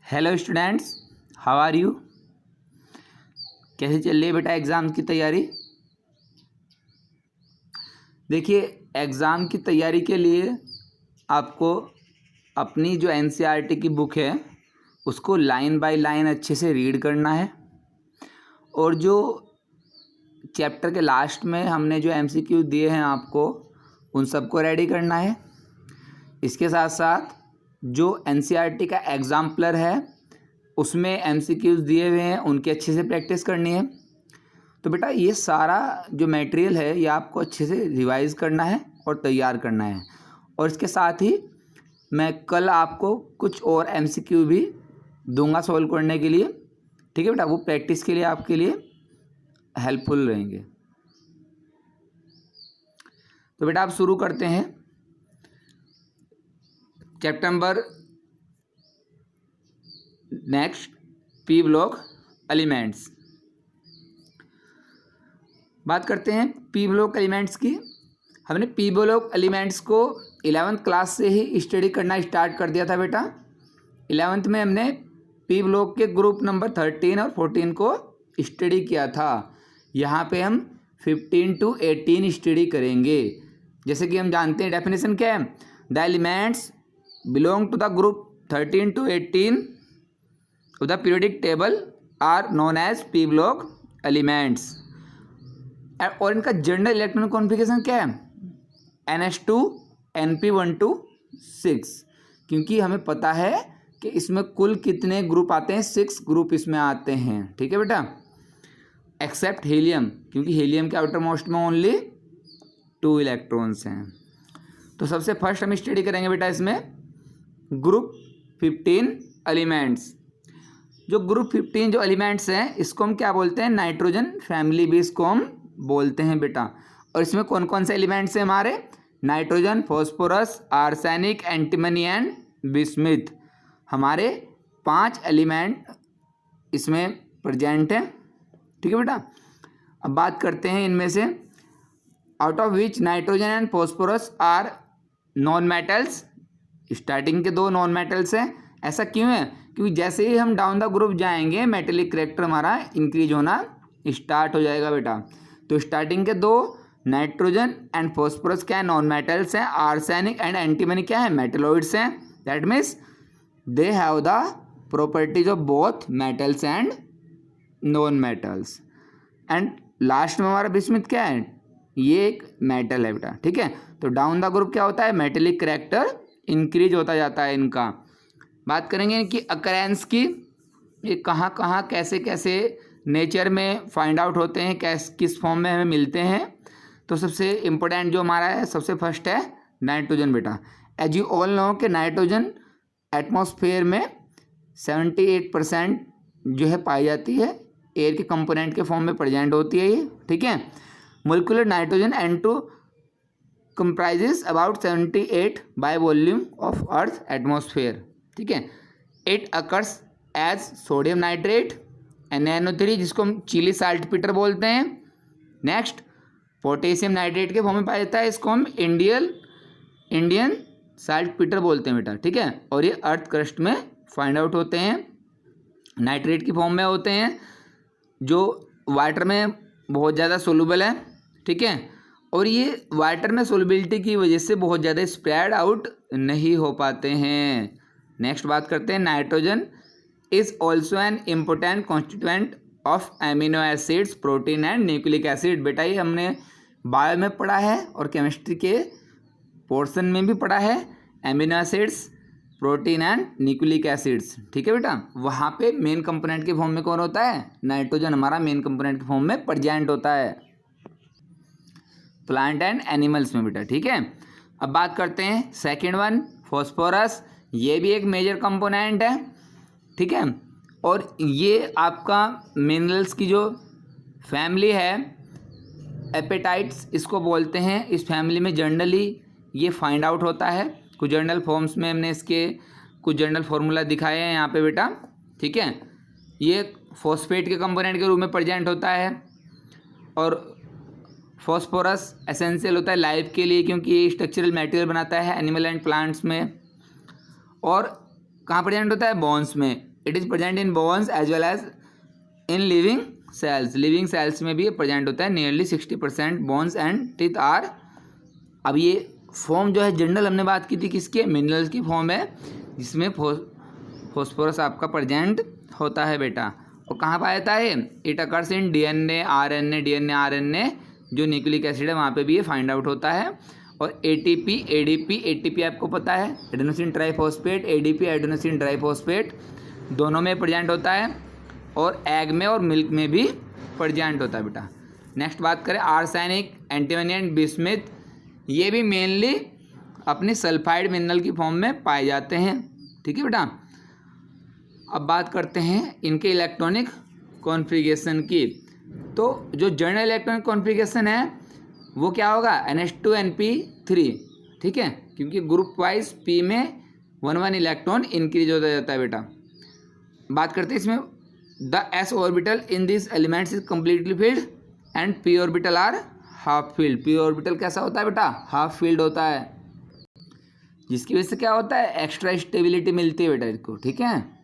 Hello students, how are you. कैसे चल रही है बेटा एग्ज़ाम की तैयारी। देखिए, एग्ज़ाम की तैयारी के लिए आपको अपनी जो एनसीईआरटी की बुक है उसको लाइन बाय लाइन अच्छे से रीड करना है, और जो चैप्टर के लास्ट में हमने जो एमसीक्यू दिए हैं आपको उन सबको रेडी करना है। इसके साथ साथ जो एनसीईआरटी का एग्जाम्पलर है उसमें एमसीक्यूज़ दिए हुए हैं, उनकी अच्छे से प्रैक्टिस करनी है। तो बेटा ये सारा जो मटेरियल है ये आपको अच्छे से रिवाइज करना है और तैयार करना है। और इसके साथ ही मैं कल आपको कुछ और एमसीक्यू भी दूंगा सॉल्व करने के लिए, ठीक है बेटा। वो प्रैक्टिस के लिए आपके लिए हेल्पफुल रहेंगे। तो बेटा आप शुरू करते हैं chapter number next, P block elements. बात करते हैं पी ब्लॉक एलिमेंट्स की। हमने पी ब्लॉक एलिमेंट्स को 11th क्लास से ही स्टडी करना स्टार्ट कर दिया था बेटा। 11th में हमने पी ब्लॉक के ग्रुप नंबर 13 और 14 को स्टडी किया था। यहाँ पे हम 15 to 18 स्टडी करेंगे। जैसे कि हम जानते हैं डेफिनेशन क्या है, the elements belong to the group 13 to 18 of the periodic table are known as p block elements। और इनका जनरल इलेक्ट्रॉनिक कॉन्फ़िगरेशन क्या है, NH2 Np126। क्योंकि हमें पता है कि इसमें कुल कितने ग्रुप आते हैं, 6 ग्रुप इसमें आते हैं, ठीक है बेटा, एक्सेप्ट हीलियम, क्योंकि हीलियम के आउटर मोस्ट में ओनली 2 इलेक्ट्रॉन्स हैं। तो सबसे फर्स्ट हम स्टडी करेंगे बेटा इसमें ग्रुप 15 एलिमेंट्स। जो ग्रुप 15 जो एलिमेंट्स हैं इसको हम क्या बोलते हैं, नाइट्रोजन फैमिली भी इसको हम बोलते हैं बेटा। और इसमें कौन कौन से एलिमेंट्स हैं हमारे, nitrogen, phosphorus, arsenic, antimony and bismuth. हमारे 5 एलिमेंट इसमें प्रेजेंट हैं, ठीक है बेटा। अब बात करते हैं इनमें से, out of which nitrogen and phosphorus are non metals. Starting के 2 नॉन मेटल्स हैं। ऐसा क्यों है, क्योंकि जैसे ही हम डाउन द ग्रुप जाएंगे मेटेलिक कैरेक्टर हमारा इंक्रीज होना स्टार्ट हो जाएगा बेटा। तो स्टार्टिंग के 2 नाइट्रोजन एंड फॉस्फोरस क्या है, नॉन मेटल्स हैं। आर्सेनिक एंड एंटीमनी क्या है, मेटलॉइड्स हैं। That means they have the properties of both metals and non metals. And last में हमारा बिस्मिथ क्या है, ये एक मेटल है बेटा, ठीक है। तो डाउन द ग्रुप क्या होता है, मेटेलिक कैरेक्टर इंक्रीज होता जाता है इनका। बात करेंगे इनकी अकरेंस की, ये कहाँ कहाँ कैसे कैसे नेचर में फाइंड आउट होते हैं, किस फॉर्म में हमें मिलते हैं। तो सबसे इम्पोर्टेंट जो हमारा है, सबसे फर्स्ट है नाइट्रोजन बेटा। एज यू ऑल नो कि नाइट्रोजन एटमॉस्फेयर में 78% जो है पाई जाती है, एयर के कंपोनेंट के फॉर्म में प्रेजेंट होती है ये, ठीक है। Molecular nitrogen N2 comprises about 78 by volume of earth atmosphere, ठीक है। It occurs as sodium nitrate NaNO3, जिसको हम चिली साल्ट पीटर बोलते हैं। नेक्स्ट पोटेशियम नाइट्रेट के फॉर्म में पाया जाता है, इसको हम इंडियन साल्ट पीटर बोलते हैं बेटा, ठीक है। और ये अर्थ क्रस्ट में फाइंड आउट होते हैं, नाइट्रेट की फॉर्म में होते हैं, जो वाटर में बहुत ज़्यादा सोलूबल है, ठीक है। और ये वाटर में सोलबिलिटी की वजह से बहुत ज़्यादा स्प्रेड आउट नहीं हो पाते हैं। नेक्स्ट बात करते हैं, nitrogen is also an important constituent of amino acids, protein and nucleic acid. बेटा ये हमने बायो में पढ़ा है और केमिस्ट्री के पोर्शन में भी पढ़ा है, amino acids, protein and nucleic acids, ठीक है बेटा। वहाँ पे मेन कंपोनेंट के फॉर्म में कौन होता है, नाइट्रोजन हमारा मेन कंपोनेंट के फॉर्म में प्रेजेंट होता है प्लांट एंड एनिमल्स में बेटा, ठीक है। अब बात करते हैं सेकेंड वन, फॉस्फोरस। ये भी एक मेजर कंपोनेंट है, ठीक है। और ये आपका मिनरल्स की जो फैमिली है, एपेटाइट्स इसको बोलते हैं। इस फैमिली में जनरली ये फाइंड आउट होता है। कुछ जर्नल फॉर्म्स में हमने इसके कुछ जर्नल फार्मूला दिखाए हैं यहाँ पे बेटा, ठीक है। ये फॉस्फेट के कंपोनेंट के रूप में प्रेजेंट होता है। और फॉस्फोरस एसेंशियल होता है लाइफ के लिए, क्योंकि ये स्ट्रक्चरल मटेरियल बनाता है एनिमल एंड प्लांट्स में। और कहाँ प्रेजेंट होता है, बोन्स में। It is present in bones as well as in living cells. Living cells में भी ये प्रेजेंट होता है। Nearly 60% bones and teeth are. अब ये फॉर्म जो है जनरल हमने बात की थी किसके, मिनरल्स की फॉर्म है, जिसमें फॉस्फोरस आपका प्रेजेंट होता है बेटा। और कहाँ पाया जाता है? It occurs in DNA RNA जो न्यूक्लिक एसिड है वहाँ पे भी ये फाइंड आउट होता है। और एटीपी आपको पता है, adenosine triphosphate, ADP adenosine triphosphate दोनों में प्रेजेंट होता है, और एग में और मिल्क में भी प्रेजेंट होता है बेटा। नेक्स्ट बात करें आर्सेनिक, एंटीमनी एंड बिस्मिथ, ये भी मेनली अपने सल्फाइड मिनरल की फॉर्म में पाए जाते हैं। ठीक है बेटा। अब बात करते हैं इनके इलेक्ट्रॉनिक कॉन्फ़िगरेशन की। तो जो जनरल इलेक्ट्रॉनिक कॉन्फ़िगरेशन है वो क्या होगा? NH2NP3। ठीक है, क्योंकि ग्रुप वाइज P में 1 इलेक्ट्रॉन इंक्रीज होता जाता है बेटा। बात करते हैं इसमें the s orbital in this elements is completely filled and p orbital are half filled. p orbital कैसा होता है बेटा? हाफ फील्ड होता है, जिसकी वजह से क्या होता है? एक्स्ट्रा स्टेबिलिटी मिलती है बेटा इसको। ठीक है।